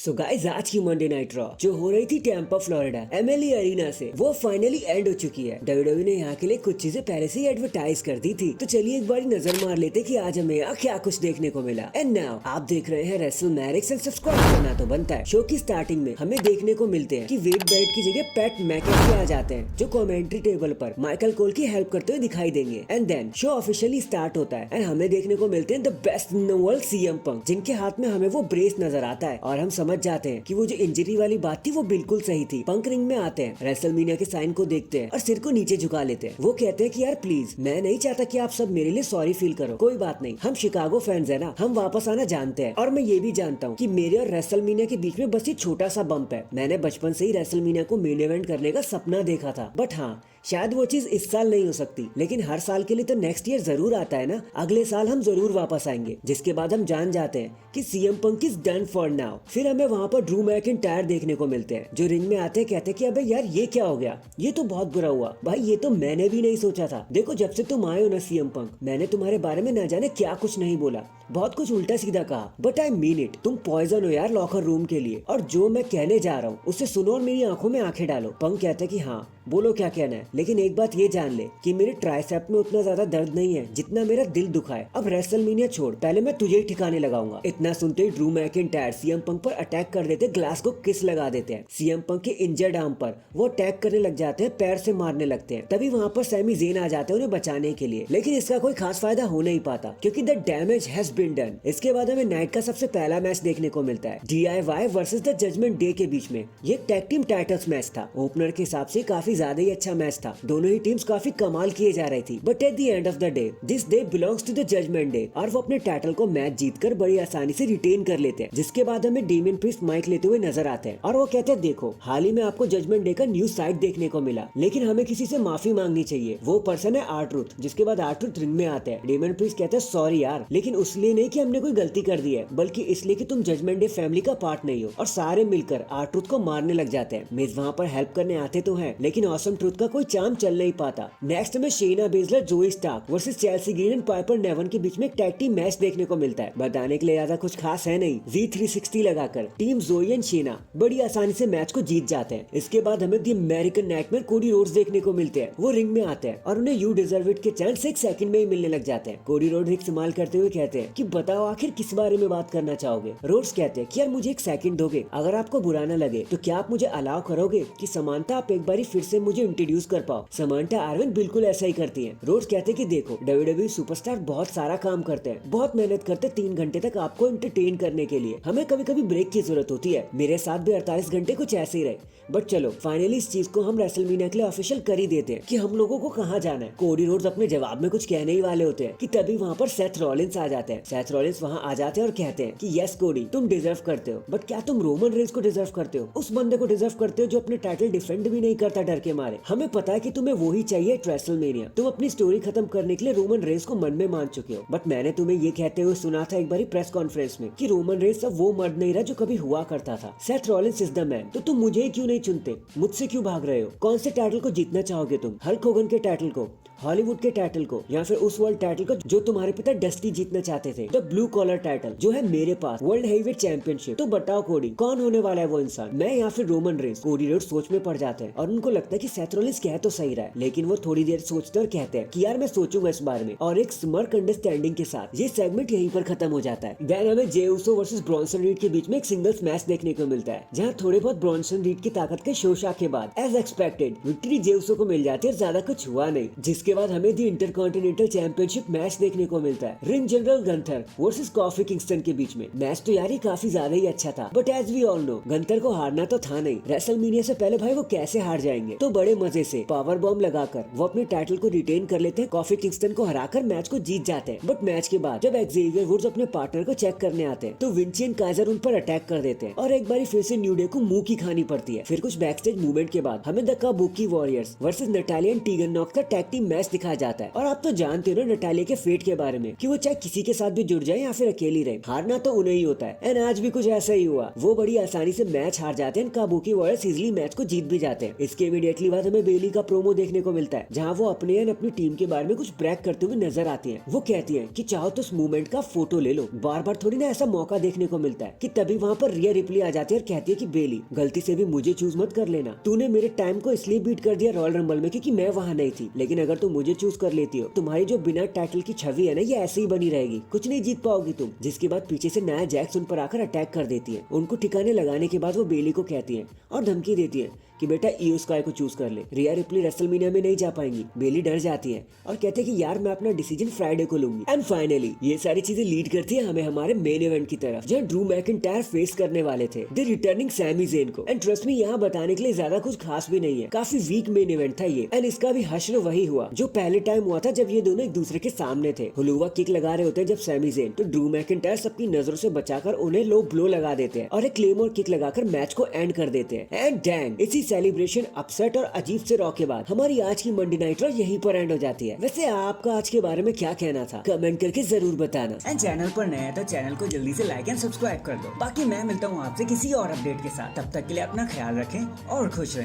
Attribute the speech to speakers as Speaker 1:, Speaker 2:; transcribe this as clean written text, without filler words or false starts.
Speaker 1: So guys, आज की Monday night raw जो हो रही थी टैम्पा फ्लोरिडा एमएलई एरिना से, वो फाइनली एंड हो चुकी है। डब्ल्यूडब्ल्यूई ने यहाँ के लिए कुछ चीजें पहले से ही एडवर्टाइज कर दी थी, तो चलिए एक बार नजर मार लेते कि आज हमें यहाँ क्या कुछ देखने को मिला। एंड नाउ आप देख रहे हैं रेसलमैनिक्स, एंड सब्सक्राइब करना तो बनता है। शो की स्टार्टिंग में हमें देखने को मिलते हैं कि वेड बेल्ट की जगह पैट मैकेन्जी आ जाते हैं, जो कमेंट्री टेबल पर माइकल कोल की हेल्प करते हुए दिखाई देंगे। And then show officially start होता है एंड हमें देखने को मिलते हैं the best in the world CM Punk, जिनके हाथ में हमें वो ब्रेस नजर आता है और हम समझ जाते हैं कि वो जो इंजरी वाली बात थी वो बिल्कुल सही थी। पंक रिंग में आते हैं, रेसलमेनिया के साइन को देखते हैं और सिर को नीचे झुका लेते हैं। वो कहते हैं कि यार प्लीज, मैं नहीं चाहता कि आप सब मेरे लिए सॉरी फील करो, कोई बात नहीं, हम शिकागो फैंस है ना, हम वापस आना जानते हैं। और मैं ये भी जानता हूँ कि मेरे और रेसलमेनिया के बीच में बस ये छोटा सा बम्प है। मैंने बचपन से ही रेसलमेनिया को मेन इवेंट करने का सपना देखा था, बट हाँ, शायद वो चीज इस साल नहीं हो सकती, लेकिन हर साल के लिए तो नेक्स्ट ईयर जरूर आता है ना, अगले साल हम जरूर वापस आएंगे। जिसके बाद हम जान जाते हैं कि CM Punk is done for now. फिर हमें वहाँ पर ड्रू मैकिंटायर देखने को मिलते हैं, जो रिंग में आते हैं, कहते हैं कि अबे यार ये क्या हो गया, ये तो बहुत बुरा हुआ भाई, ये तो मैंने भी नहीं सोचा था। देखो जब से तुम आए हो ना सीएम पंक, मैंने तुम्हारे बारे में न जाने क्या कुछ नहीं बोला, बहुत कुछ उल्टा सीधा कहा, बट आई मीन इट। तुम पॉइजन हो यार लॉकर रूम के लिए, और जो मैं कहने जा रहा हूँ उसे सुनो और मेरी आंखों में आंखें डालो। पंक कहते हैं कि हाँ बोलो क्या कहना है, लेकिन एक बात ये जान ले कि मेरे ट्राइसेप में उतना ज्यादा दर्द नहीं है जितना मेरा दिल दुखा है। अब रेसलमेनिया छोड़, पहले मैं तुझे ही ठिकाने लगाऊंगा। इतना सुनते ही ड्रू मैकिन्टायर सीएम पंक पर अटैक कर देते, ग्लास को किस लगा देते हैं। सीएम पंक के इंजर्ड आर्म पर वो अटैक करने लग जाते हैं, पैर से मारने लगते हैं। तभी वहाँ पर सैमी ज़ेन आ जाते हैं उन्हें बचाने के लिए, लेकिन इसका कोई खास फायदा हो नहीं पाता क्योंकि the damage has been done. इसके बाद हमें नाइट का सबसे पहला मैच देखने को मिलता है, DIY versus the judgment day के बीच में। ये टैग टीम टाइटल्स मैच था। ओपनर के हिसाब से काफी ज्यादा ही अच्छा मैच था, दोनों ही टीम्स काफी कमाल किए जा रही थी, but at the end of the day this day belongs to the judgment day, और वो अपने टाइटल को मैच जीतकर बड़ी आसानी से रिटेन कर लेते हैं। जिसके बाद हमें डेमियन प्रीस्ट माइक लेते हुए नजर आते हैं और वो कहते हैं देखो, हाल ही में आपको जजमेंट डे का न्यूज साइट देखने को मिला, लेकिन हमें किसी से माफी मांगनी चाहिए। वो पर्सन है R-Truth। जिसके बाद R-Truth रिंग में आते हैं। डेमियन प्रीस्ट कहते हैं सॉरी यार, लेकिन उसलिए नहीं कि हमने कोई गलती कर दी है, बल्कि इसलिए कि तुम जजमेंट डे फैमिली का पार्ट नहीं हो। और सारे मिलकर R-Truth को मारने लग जाते हैं। मिज वहाँ पर हेल्प करने आते तो हैं, लेकिन ऑसम ट्रूथ का कोई चाम चल नहीं पाता। नेक्स्ट में Shayna Baszler, Zoey Stark versus Chelsea Green and Piper Niven के बीच में एक टैग टीम मैच देखने को मिलता है। बताने के लिए ज्यादा कुछ खास है नहीं, Z360 लगाकर टीम जोई एंड शेना बड़ी आसानी से मैच को जीत जाते हैं। इसके बाद हमें दी अमेरिकन नाइटमेयर कोडी रोड्स देखने को मिलते हैं। वो रिंग में आते हैं और उन्हें यू डिजर्व इट के चांस एक सेकंड में ही मिलने लग जाते हैं। कोडी रोड्स इस्तेमाल करते हुए कहते हैं कि बताओ आखिर किस बारे में बात करना चाहोगे। रोड्स कहते हैं कि यार मुझे एक सेकंड दोगे, अगर आपको बुरा ना लगे तो क्या आप मुझे अलाउ करोगे कि समानता आप एक बारी फिर से मुझे इंट्रोड्यूस कर पाओ। समानता आर्विन बिल्कुल ऐसा ही करती है। रोड्स कहते हैं कि देखो, WWE सुपरस्टार बहुत सारा काम करते हैं, बहुत मेहनत करते हैं 3 घंटे तक आपको एंटरटेन करने के लिए, हमें कभी कभी ब्रेक की जरूरत होती है। मेरे साथ भी 48 घंटे कुछ ऐसे ही रहे, बट चलो फाइनली इस चीज को हम रेसलमेनिया के लिए ऑफिशियल कर ही देते हैं कि हम लोगों को कहाँ जाना है। कोडी रोड्स अपने जवाब में कुछ कहने ही वाले होते हैं कि तभी वहाँ पर सेथ रॉलिंस आ जाते हैं। सेथ रॉलिंस वहाँ आ जाते हैं और कहते हैं कि यस कोडी, तुम डिजर्व करते हो, बट क्या तुम रोमन रेंस को डिजर्व करते हो? उस बंदे को डिजर्व करते हो जो अपने टाइटल डिफेंड भी नहीं करता डर के मारे। हमें पता है कि तुम्हें वो ही चाहिए रेसलमेनिया, तुम अपनी स्टोरी खत्म करने के लिए रोमन रेंस को मन में मान चुके हो, बट मैंने तुम्हें ये कहते हुए सुना था एक बारी प्रेस कॉन्फ्रेंस में कि रोमन रेंस अब वो मर्द नहीं रहा जो कभी हुआ करता था। Seth Rollins is the man. तो तुम मुझे ही क्यों नहीं चुनते? मुझसे क्यों भाग रहे हो? कौन से टाइटल को जीतना चाहोगे तुम? हल्क होगन के टाइटल को, हॉलीवुड के टाइटल को, या फिर उस वर्ल्ड टाइटल को जो तुम्हारे पिता डस्टी जीतना चाहते थे, द ब्लू कॉलर टाइटल जो है मेरे पास, वर्ल्ड हेवीवेट चैंपियनशिप। तो बताओ कोडी, कौन होने वाला है वो इंसान, मैं या फिर रोमन रेंस? कोडी रोड्स सोच में पड़ जाते हैं और उनको लगता है कि सेथ रॉलिंस कह तो सही रहा है, लेकिन वो थोड़ी देर सोचते और कहते हैं कि यार मैं सोचूंगा इस बारे में। और एक स्मर्क अंडरस्टैंडिंग के साथ ये सेगमेंट यहीं पर खत्म हो जाता है। देन हमें जे उसो वर्सेस ब्रॉन्सन रीड के बीच में एक सिंगल्स मैच देखने को मिलता है, जहाँ थोड़े बहुत ब्रॉन्सन रीड की ताकत के शोशा के बाद एज एक्सपेक्टेड विक्ट्री जे उसो को मिल जाती है, ज्यादा कुछ हुआ नहीं। जिसके बाद हमें दी इंटरकॉन्टिनेंटल चैंपियनशिप मैच देखने को मिलता है, ring general Gunther versus Kofi Kingston के बीच में। मैच तो यार काफी ज्यादा ही अच्छा था, but as we all know Gunther को हारना तो था नहीं। रेसलमेनिया से पहले भाई वो कैसे हार जाएंगे? तो बड़े मजे से पावर बॉम्ब लगाकर वो अपने टाइटल को रिटेन कर लेते हैं, कॉफी किंगस्टन को हराकर मैच को जीत जाते हैं। बट मैच के बाद जब एक्सेवियर वुड्स अपने पार्टनर को चेक करने आते हैं तो विंची एंड काइजर उन पर अटैक कर देते हैं और एक बारी फिर से न्यू डे को मुंह की खानी पड़ती है। फिर कुछ बैकस्टेज मूवमेंट के बाद हमें the Kabuki Warriors versus Natalya and Tegan Nox का टैग टीम मैच मैच दिखाया जाता है। और आप तो जानते हो ना नटालिया के फेट के बारे में कि वो चाहे किसी के साथ भी जुड़ जाए या फिर अकेली रहे, हारना तो उन्हें ही होता है। एंड आज भी कुछ ऐसा ही हुआ, वो बड़ी आसानी से मैच हार जाते हैं। काबुकी वॉरियर्स इजीली मैच को जीत भी जाते हैं। इसके इमीडिएटली बाद हमें बेली का प्रोमो देखने को मिलता है, जहाँ वो अपने एंड अपनी टीम के बारे में कुछ ब्रैग करते हुए नजर आती है। वो कहती है कि चाहो तो उस मूवमेंट का फोटो ले लो। बार बार थोड़ी ना ऐसा मौका देखने को मिलता है कि तभी वहाँ पर रिया रिप्ली आ जाती है और कहती है कि बेली गलती से भी मुझे चूज मत कर लेना। तूने मेरे टाइम को इसलिए बीट कर दिया रॉयल रंबल में क्योंकि मैं वहाँ नहीं थी, लेकिन अगर तुम मुझे चूज कर लेती हो, तुम्हारी जो बिना टाइटल की छवि है ना ये ऐसे ही बनी रहेगी, कुछ नहीं जीत पाओगी तुम। जिसके बाद पीछे से नाया जैक्स उन पर आकर अटैक कर देती है। उनको ठिकाने लगाने के बाद वो बेली को कहती है और धमकी देती है कि बेटा ईओ स्काई को चूज कर ले। रिया रिप्ली रेसलमेनिया में नहीं जा पाएंगी। बेली डर जाती है और कहते हैं कि यार मैं अपना डिसीजन फ्राइडे को लूंगी। एंड फाइनली ये सारी चीजें लीड करती है हमें हमारे मेन इवेंट की तरफ, जहाँ ड्रू मैकिंटायर फेस करने वाले थे द रिटर्निंग सैमी ज़ेन को। एंड ट्रस्ट मी यहाँ बताने के लिए ज्यादा कुछ खास भी नहीं है, काफी वीक मेन इवेंट था ये। एंड इसका भी हश्र वही हुआ जो पहले टाइम हुआ था जब ये दोनों एक दूसरे के सामने थे। हुलुवा किक लगा रहे होते हैं जब सैमी ज़ेन, तो ड्रू मैकिंटायर सबकी नजरों से बचाकर उन्हें लो ब्लो लगा देते हैं और एक क्लेमोर किक लगाकर मैच को एंड कर देते हैं। एंड डैंग इसी सेलिब्रेशन अपसेट और अजीब से रॉ के बाद हमारी आज की मंडे नाइट रॉ यहीं पर एंड हो जाती है। वैसे आपका आज के बारे में क्या कहना था कमेंट करके जरूर बताना।
Speaker 2: एंड चैनल पर नया है तो चैनल को जल्दी से लाइक एंड सब्सक्राइब कर दो। बाकी मैं मिलता हूँ आपसे किसी और अपडेट के साथ, तब तक के लिए अपना ख्याल रखें और खुश रहें।